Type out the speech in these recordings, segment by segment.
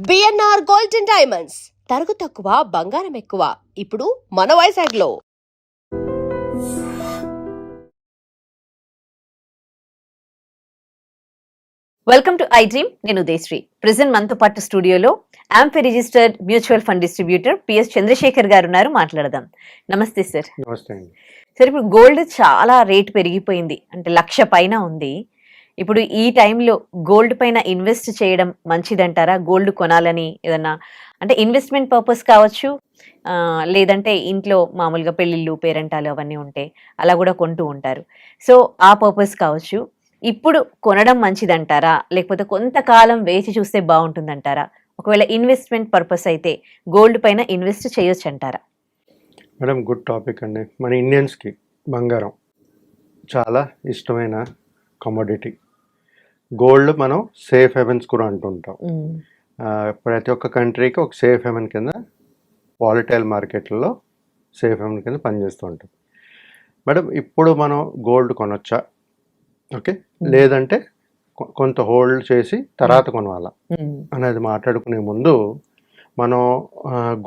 BNR gold and diamonds తరుగు తక్కువ బంగారం ఎక్కువ ఇప్పుడు మన వైజాగ్లో. Welcome to iDream. నేను ఉదయశ్రీ. ప్రెసెంట్ మనతో పాటు స్టూడియోలో AMFI registered mutual fund distributor PS Chandrasekhar గారు ఉన్నారు. మాట్లాడదాం. నమస్తే సార్. నమస్తే అండి. సార్, ఇప్పుడు గోల్డ్ చాలా రేట్ పెరిగిపోయింది, అంటే 1,00,000 పైన ఉంది. ఇప్పుడు ఈ టైంలో గోల్డ్ పైన ఇన్వెస్ట్ చేయడం మంచిదంటారా? గోల్డ్ కొనాలని ఏదన్నా అంటే ఇన్వెస్ట్మెంట్ పర్పస్ కావచ్చు, లేదంటే ఇంట్లో మామూలుగా పెళ్ళిళ్ళు పేరెంటాలు అవన్నీ ఉంటే అలా కూడా కొంటూ ఉంటారు. సో ఆ పర్పస్ కావచ్చు. ఇప్పుడు కొనడం మంచిదంటారా, లేకపోతే కొంతకాలం వేచి చూస్తే బాగుంటుందంటారా? ఒకవేళ ఇన్వెస్ట్మెంట్ పర్పస్ అయితే గోల్డ్ పైన ఇన్వెస్ట్ చేయొచ్చు అంటారా? మేడం, గుడ్ టాపిక్ అండి. మన ఇండియన్స్కి బంగారం చాలా ఇష్టమైన కమోడిటీ. గోల్డ్ మనం సేఫ్ హెవెన్స్ కూడా అంటుంటాం. ప్రతి ఒక్క కంట్రీకి ఒక సేఫ్ హెవెన్ కింద వాలటైల్ మార్కెట్లలో సేఫ్ హెవెన్ కింద పనిచేస్తూ ఉంటుంది. మేడం, ఇప్పుడు మనం గోల్డ్ కొనొచ్చా, ఓకే, లేదంటే కొంత హోల్డ్ చేసి తర్వాత కొనవాలా అనేది మాట్లాడుకునే ముందు మనం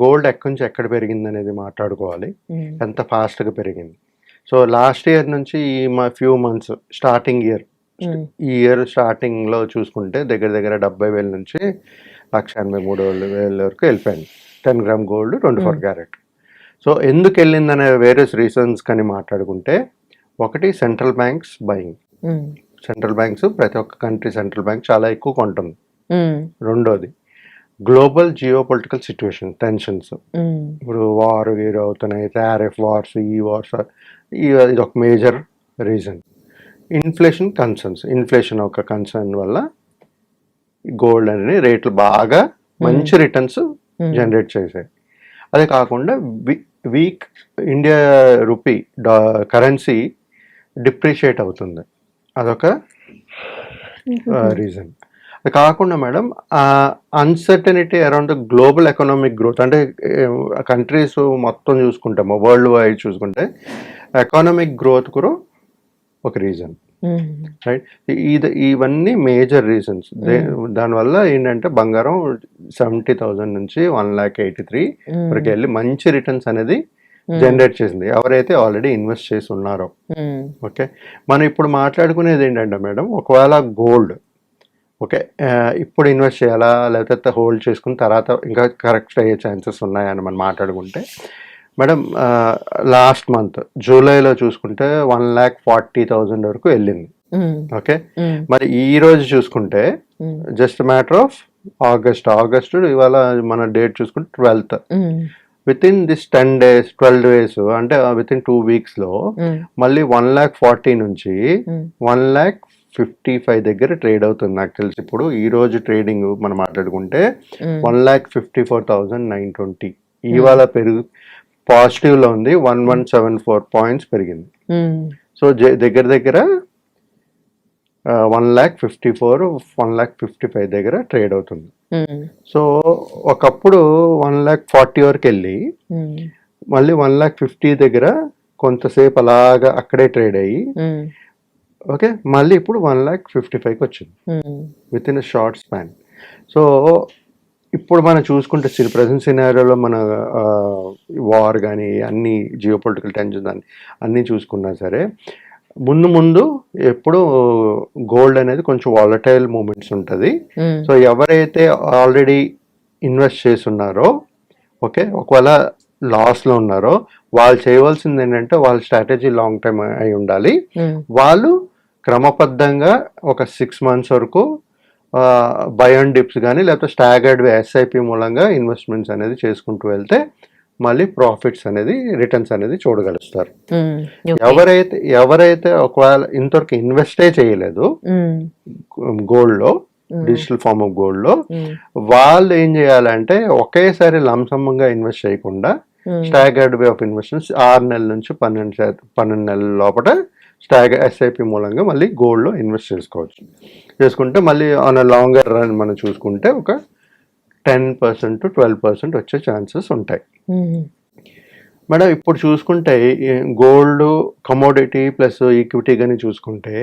గోల్డ్ ఎక్కడి నుంచి ఎక్కడ పెరిగింది అనేది మాట్లాడుకోవాలి. ఎంత ఫాస్ట్గా పెరిగింది. సో లాస్ట్ ఇయర్ నుంచి ఈ ఫ్యూ మంత్స్ స్టార్టింగ్ ఇయర్ ఈ ఇయర్ స్టార్టింగ్లో చూసుకుంటే దగ్గర దగ్గర 70,000 నుంచి 1,83,000 వరకు వెళ్ళిపోయింది. 10 గ్రామ్ గోల్డ్ 24 క్యారెట్. సో ఎందుకు వెళ్ళిందనే వేరియస్ రీజన్స్ కానీ మాట్లాడుకుంటే, ఒకటి central banks buying. Central banks ప్రతి ఒక్క కంట్రీ సెంట్రల్ బ్యాంక్ చాలా ఎక్కువ కొంటుంది. రెండోది global geo political situation tensions. ఇప్పుడు వార్ వీరు అవుతున్నాయి, టారిఫ్ వార్స్, ఈ వార్స్, ఇది ఒక major reason. Inflation concerns, inflation ఒక కన్సర్న్ వల్ల గోల్డ్ అనేది రేట్లు బాగా మంచి రిటర్న్స్ జనరేట్ చేశాయి. అదే కాకుండా week India rupee currency depreciate అవుతుంది, అదొక రీజన్. అది కాకుండా madam, uncertainty around the global economic growth, అంటే కంట్రీస్ మొత్తం చూసుకుంటాము, వరల్డ్ వైడ్ చూసుకుంటే ఎకనామిక్ గ్రోత్ కూడా ఒక రీజన్, రైట్. ఇవన్నీ మేజర్ రీజన్స్. దానివల్ల ఏంటంటే బంగారం 70,000 నుంచి 1,83,000 వరకు వెళ్ళి మంచి రిటర్న్స్ అనేది జనరేట్ చేసింది, ఎవరైతే ఆల్రెడీ ఇన్వెస్ట్ చేసి ఉన్నారో. ఓకే, మనం ఇప్పుడు మాట్లాడుకునేది ఏంటంటే మేడం, ఒకవేళ గోల్డ్ ఓకే ఇప్పుడు ఇన్వెస్ట్ చేయాలా, లేకపోతే హోల్డ్ చేసుకుని తర్వాత ఇంకా కరెక్ట్ అయ్యే ఛాన్సెస్ ఉన్నాయని మనం మాట్లాడుకుంటే, మేడం లాస్ట్ మంత్ జూలైలో చూసుకుంటే 1,40,000 వరకు వెళ్ళింది. ఓకే, మరి ఈ రోజు చూసుకుంటే జస్ట్ మ్యాటర్ ఆఫ్ ఆగస్ట్ ఇవాళ మన డేట్ చూసుకుంటే 12th. With in this 10 days 12 days అంటే విత్ ఇన్ 2 weeks లో మళ్ళీ 1,40,000 నుంచి 1,55,000 దగ్గర ట్రేడ్ అవుతుంది. నాకు తెలిసి ఇప్పుడు ఈ రోజు ట్రేడింగ్ మనం మాట్లాడుకుంటే 1,54,920 ఇవాళ పాజిటివ్ లో ఉంది. 1,174 పాయింట్స్ పెరిగింది. సో దగ్గర దగ్గర 1,54,000 1,55,000 దగ్గర ట్రేడ్ అవుతుంది. సో ఒకప్పుడు 1,40,000 వరకు వెళ్ళి మళ్ళీ 1,50,000 దగ్గర కొంతసేపు అలాగా అక్కడే ట్రేడ్ అయ్యి ఓకే మళ్ళీ ఇప్పుడు 1,55,000 వచ్చింది with in short span. So ఇప్పుడు మనం చూసుకుంటే ప్రజెంట్ సినారియోలో మన వార్ కానీ అన్ని జియో పొలిటికల్ టెన్షన్ అన్నీ చూసుకున్నా సరే, ముందు ఎప్పుడు గోల్డ్ అనేది కొంచెం వాలటైల్ మూమెంట్స్ ఉంటుంది. సో ఎవరైతే ఆల్రెడీ ఇన్వెస్ట్ చేసి ఉన్నారో ఓకే, ఒకవేళ లాస్లో ఉన్నారో వాళ్ళు చేయవలసింది ఏంటంటే వాళ్ళ స్ట్రాటజీ లాంగ్ టైమ్ అయి ఉండాలి. వాళ్ళు క్రమబద్ధంగా ఒక 6 months వరకు బై అండ్ డిప్స్ కానీ లేకపోతే స్టాగర్డ్ ఎస్ఐపి మూలంగా ఇన్వెస్ట్మెంట్స్ అనేది చేసుకుంటూ వెళ్తే మళ్ళీ ప్రాఫిట్స్ అనేది రిటర్న్స్ అనేది చూడగలుగుతారు. ఎవరైతే ఒకవేళ ఇంతవరకు ఇన్వెస్టే చేయలేదు గోల్డ్లో, డిజిటల్ ఫార్మ్ ఆఫ్ గోల్డ్లో, వాళ్ళు ఏం చేయాలంటే ఒకేసారి లంసమ్గా ఇన్వెస్ట్ చేయకుండా స్టాగర్డ్ వే ఆఫ్ ఇన్వెస్ట్మెంట్స్ 6 నెలల నుంచి 12 నెలల లోపల ఎస్ఐపి మూలంగా మళ్ళీ గోల్డ్లో ఇన్వెస్ట్ చేసుకుంటే మళ్ళీ ఆన్ అ లాంగర్ రన్ మనం చూసుకుంటే ఒక 10% to 12% వచ్చే ఛాన్సెస్ ఉంటాయి. మేడం ఇప్పుడు చూసుకుంటే గోల్డ్ కమోడిటీ ప్లస్ ఈక్విటీ కానీ చూసుకుంటే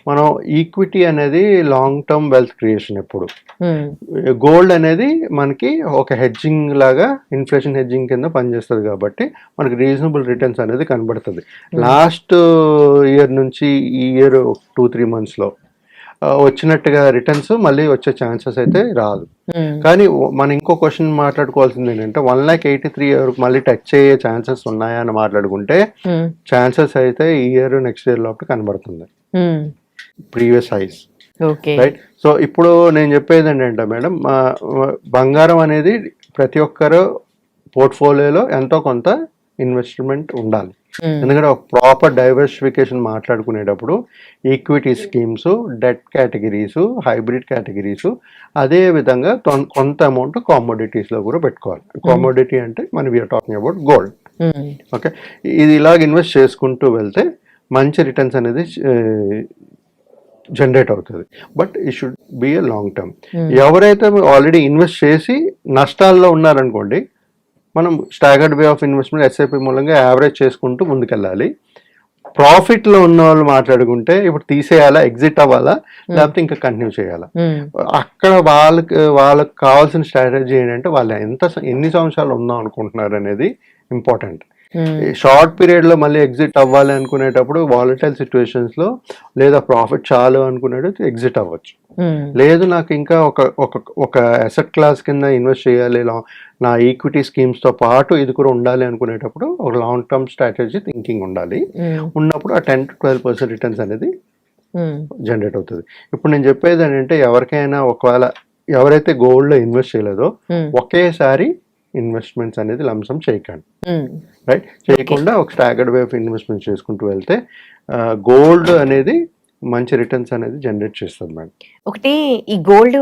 మనం ఈక్విటీ అనేది లాంగ్ టర్మ్ వెల్త్ క్రియేషన్ ఎప్పుడు. ఉమ్, గోల్డ్ అనేది మనకి ఒక హెడ్జింగ్ లాగా ఇన్ఫ్లేషన్ హెడ్జింగ్ కింద పనిచేస్తుంది కాబట్టి మనకి రీజనబుల్ రిటర్న్స్ అనేది కనబడుతుంది. లాస్ట్ ఇయర్ నుంచి ఈ ఇయర్ 2-3 monthsలో వచ్చినట్టుగా రిటర్న్స్ మళ్ళీ వచ్చే ఛాన్సెస్ అయితే రాదు. ఉమ్, కానీ మనం ఇంకో క్వశ్చన్ మాట్లాడుకోవాల్సింది ఏంటంటే 1,83,000 వరకు మళ్ళీ టచ్ అయ్యే ఛాన్సెస్ ఉన్నాయా అని మాట్లాడుకుంటే ఉమ్, ఛాన్సెస్ అయితే ఈ ఇయర్ నెక్స్ట్ ఇయర్ లోపల కనబడుతుంది um, previous highs. Okay. Right. So ఇప్పుడు నేను చెప్పేది ఏంటంటే మేడం, బంగారం అనేది ప్రతి ఒక్కరు పోర్ట్ఫోలియోలో ఎంతో కొంత ఇన్వెస్ట్మెంట్ ఉండాలి. ఉమ్, ఎందుకంటే ఒక ప్రాపర్ డైవర్సిఫికేషన్ మాట్లాడుకునేటప్పుడు equity schemes, debt categories, hybrid categories, అదే విధంగా కొంత అమౌంట్ కామోడిటీస్లో కూడా పెట్టుకోవాలి. కామోడిటీ అంటే మనం we're talking about gold. Um, okay, ఇది ఇలాగ ఇన్వెస్ట్ చేసుకుంటూ వెళ్తే మంచి రిటర్న్స్ అనేది జనరేట్ అవుతుంది. బట్ ఈ should be a long term. ఎవరైతే ఆల్రెడీ ఇన్వెస్ట్ చేసి నష్టాల్లో ఉన్నారనుకోండి, మనం staggered way of investment SIP మూలంగా యావరేజ్ చేసుకుంటూ ముందుకెళ్ళాలి. ప్రాఫిట్లో ఉన్న వాళ్ళు మాట్లాడుకుంటే ఇప్పుడు తీసేయాలా, ఎగ్జిట్ అవ్వాలా, లేకపోతే ఇంకా కంటిన్యూ చేయాలా. ఉమ్, అక్కడ వాళ్ళకి కావాల్సిన స్ట్రాటజీ ఏంటంటే వాళ్ళు ఎన్ని సంవత్సరాలు ఉందాం అనుకుంటున్నారు అనేది ఇంపార్టెంట్. ఉమ్, షార్ట్ పీరియడ్లో మళ్ళీ ఎగ్జిట్ అవ్వాలి అనుకునేటప్పుడు వాలటైల్ సిచ్యువేషన్స్లో లేదా ప్రాఫిట్ చాలు అనుకునేటప్పుడు ఎగ్జిట్ అవ్వచ్చు. ఉమ్, లేదు నాకు ఇంకా ఒక అసెట్ క్లాస్ కింద ఇన్వెస్ట్ చేయాలి, నా ఈక్విటీ స్కీమ్స్తో పాటు ఇది కూడా ఉండాలి అనుకునేటప్పుడు ఒక లాంగ్ టర్మ్ స్ట్రాటజీ థింకింగ్ ఉండాలి. ఉమ్, ఉన్నప్పుడు ఆ 10-12% రిటర్న్స్ అనేది ఉమ్, జనరేట్ అవుతుంది. ఇప్పుడు నేను చెప్పేది ఏంటంటే ఎవరికైనా ఒకవేళ ఎవరైతే గోల్డ్లో ఇన్వెస్ట్ చేయలేదో ఉమ్, ఒకేసారి ఇన్వెస్ట్మెంట్స్ అనేది లంసం చేయకండి. ఉమ్, రైట్. చేయకుండా ఒక స్టాగర్డ్ వే ఆఫ్ ఇన్వెస్ట్మెంట్ చేసుకుంటూ వెళ్తే గోల్డ్ అనేది మంచి రిటర్న్స్ అనేది జనరేట్ చేస్తుంది మేడం. ఒకటి ఈ గోల్డ్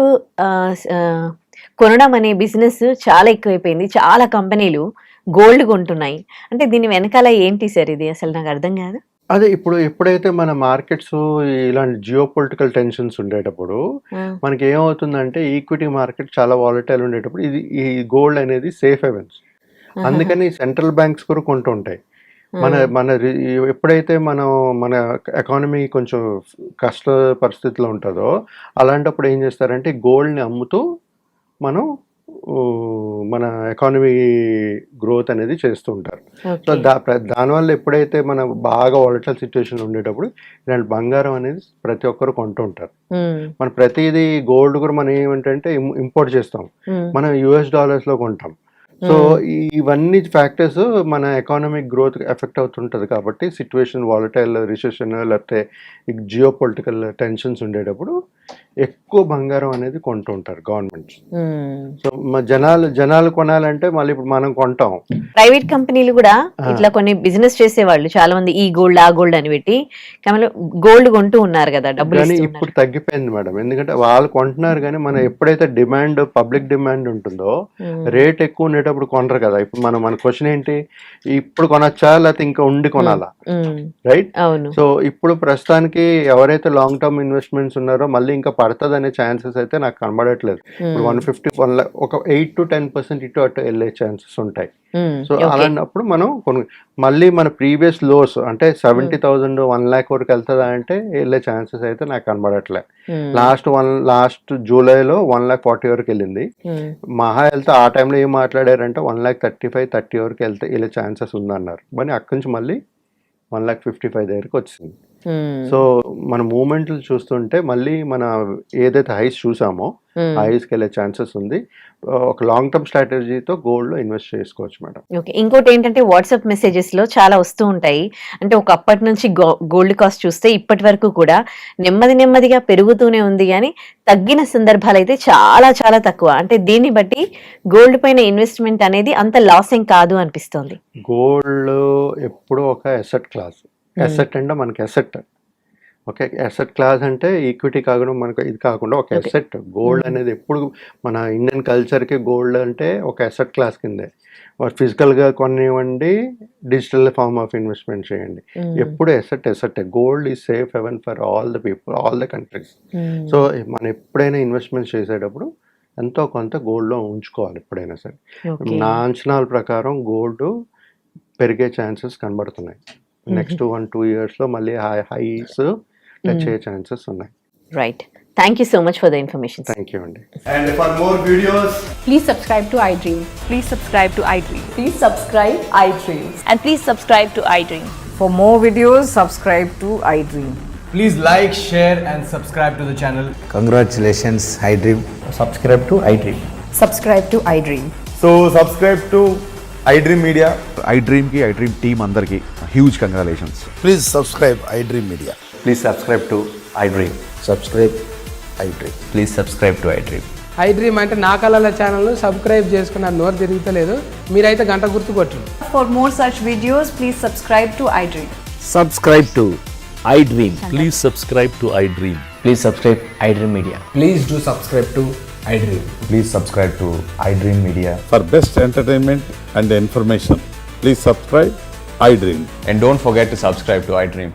కొనడం అనే బిజినెస్ చాలా ఎక్కువైపోయింది. చాలా కంపెనీలు గోల్డ్ కొంటున్నాయి. అంటే దీని వెనకాల ఏంటి సార్? ఇది అసలు నాకు అర్థం కాదు. అదే ఇప్పుడు ఎప్పుడైతే మన మార్కెట్స్ ఇలాంటి జియో పొలిటికల్ టెన్షన్స్ ఉండేటప్పుడు మనకి ఏమవుతుందంటే ఈక్విటీ మార్కెట్ చాలా వాలటైల్ ఉండేటప్పుడు ఈ గోల్డ్ అనేది సేఫ్ హెవెన్స్. అందుకని సెంట్రల్ బ్యాంక్స్ కూడా కొంటుంటాయి. ఎప్పుడైతే మన ఎకానమీ కొంచెం కష్ట పరిస్థితిలో ఉంటుందో అలాంటప్పుడు ఏం చేస్తారంటే గోల్డ్ని అమ్ముతూ మనం మన ఎకానమీ గ్రోత్ అనేది చేస్తూ ఉంటారు. సో దానివల్ల ఎప్పుడైతే మన బాగా వాలటైల్ సిచ్యువేషన్ ఉండేటప్పుడు ఇలాంటి బంగారం అనేది ప్రతి ఒక్కరు కొంటూ ఉంటారు. మన ప్రతిదీ గోల్డ్ కూడా మనం ఏమంటే ఇంపోర్ట్ చేస్తాం, మనం US $లో కొంటాం. సో ఇవన్నీ ఫ్యాక్టర్స్ మన ఎకానమిక్ గ్రోత్ ఎఫెక్ట్ అవుతుంటుంది. కాబట్టి సిచ్యువేషన్ వాలటైల్ రిసెషన్ లేకపోతే జియో పొలిటికల్ టెన్షన్స్ ఉండేటప్పుడు ఎక్కువ బంగారం అనేది కొంటూ ఉంటారు గవర్నమెంట్స్. సో జనాలు కొనాలంటే మళ్ళీ ఇప్పుడు మనం కొంటాం. ప్రైవేట్ కంపెనీలు కూడా ఇట్లా కొన్ని బిజినెస్ చేసేవాళ్ళు చాలా మంది ఈ గోల్డ్ ఆ గోల్డ్ అని పెట్టి గోల్డ్ కొంటూ ఉన్నారు కదా, డబ్బులు కానీ ఇప్పుడు తగ్గిపోయింది మేడం. ఎందుకంటే వాళ్ళు కొంటున్నారు కానీ మనం ఎప్పుడైతే డిమాండ్ పబ్లిక్ డిమాండ్ ఉంటుందో రేట్ ఎక్కువ ఉండేటప్పుడు కొనరు కదా. ఇప్పుడు మన క్వశ్చన్ ఏంటి, ఇప్పుడు కొనొచ్చా లేకపోతే ఇంకా ఉండి కొనాలా? రైట్. సో ఇప్పుడు ప్రస్తుతానికి ఎవరైతే లాంగ్ టర్మ్ ఇన్వెస్ట్మెంట్స్ ఉన్నారో మళ్ళీ ఇంకా పడుతుంది అనే ఛాన్సెస్ అయితే నాకు కనబడట్లేదు. ఇప్పుడు 150 ఒక 8-10% ఇటు అటు వెళ్ళే ఛాన్సెస్ ఉంటాయి. సో అలాంటప్పుడు మనం మళ్ళీ మన ప్రీవియస్ లోస్ అంటే 70,000 1 lakh వరకు వెళ్తుందా అంటే వెళ్ళే ఛాన్సెస్ అయితే నాకు కనబడట్లేదు. లాస్ట్ జూలైలో 1,40,000 వరకు వెళ్ళింది. మహా వెళ్తే ఆ టైంలో ఏం మాట్లాడారంటే 1,35,30 వరకు వెళ్ళే ఛాన్సెస్ ఉందన్నారు. మరి అక్కడి నుంచి మళ్ళీ 1,55,000 దగ్గరికి వచ్చింది. సో మన మూమెంట్లు చూస్తుంటే మళ్ళీ మన ఏదైతే హైస్ చూసామో హైస్కి వెళ్ళే ఛాన్సెస్ ఉంది. ఒక లాంగ్ టర్మ్ స్ట్రాటజీతో గోల్డ్ లో ఇన్వెస్ట్ చేసుకోవచ్చు మేడం. ఓకే. ఇంకోటి ఏంటంటే వాట్సాప్ మెసేజెస్ లో చాలా వస్తూ ఉంటాయి. అంటే ఒకప్పటి నుంచి గోల్డ్ కాస్ట్ చూస్తే ఇప్పటి వరకు కూడా నెమ్మదిగా పెరుగుతూనే ఉంది, కానీ తగ్గిన సందర్భాలు అయితే చాలా చాలా తక్కువ. అంటే దీన్ని బట్టి గోల్డ్ పైన ఇన్వెస్ట్మెంట్ అనేది అంత లాస్ ఏం కాదు అనిపిస్తోంది. గోల్డ్ ఎప్పుడు ఒక అసెట్ క్లాస్. అసెట్ అంటే మనకి అసెట్, ఓకే. అసెట్ క్లాస్ అంటే ఈక్విటీ కాకుండా మనకు ఇది కాకుండా ఒక అసెట్. గోల్డ్ అనేది ఎప్పుడు మన ఇండియన్ కల్చర్కి గోల్డ్ అంటే ఒక అసెట్ క్లాస్ కిందే. ఫిజికల్గా కొనివ్వండి, డిజిటల్ ఫార్మ్ ఆఫ్ ఇన్వెస్ట్మెంట్ చేయండి, ఎప్పుడు asset. Gold is safe haven for all the people, all the countries. So మనం ఎప్పుడైనా ఇన్వెస్ట్మెంట్ చేసేటప్పుడు ఎంతో కొంత గోల్డ్లో ఉంచుకోవాలి ఎప్పుడైనా సరే. నా అంచనాల ప్రకారం గోల్డ్ పెరిగే ఛాన్సెస్ కనబడుతున్నాయి. నెక్స్ట్ 1-2 yearsలో మళ్ళీ హైస్ టచ్ అయ్యే ఛాన్సెస్ ఉన్నాయి. Right, thank you so much for the information. Thank you అండి. And for more videos, Please subscribe to iDream. Please subscribe to iDream. Please subscribe iDream. And please subscribe to iDream. For more videos, subscribe to iDream. please like, share, and subscribe to the channel. Congratulations, iDream. Subscribe to iDream. Subscribe to iDream. So subscribe to iDream Media. iDream की iDream team अंदर की huge congratulations. Please subscribe iDream Media. Please subscribe to iDream. Subscribe iDream. Please subscribe to iDream. iDream అంటే నా కళల channel subscribe చేసుకున్నారు, నోరు తిరుగుతలేదు. మీరైతే గంట గుర్తు కొట్టండి. For more such videos, please subscribe to iDream. Subscribe to iDream. Please subscribe to iDream. Please subscribe iDream Media. Please do subscribe to iDream. Please subscribe to iDream Media. For best entertainment and information, please subscribe iDream. And don't forget to subscribe to iDream.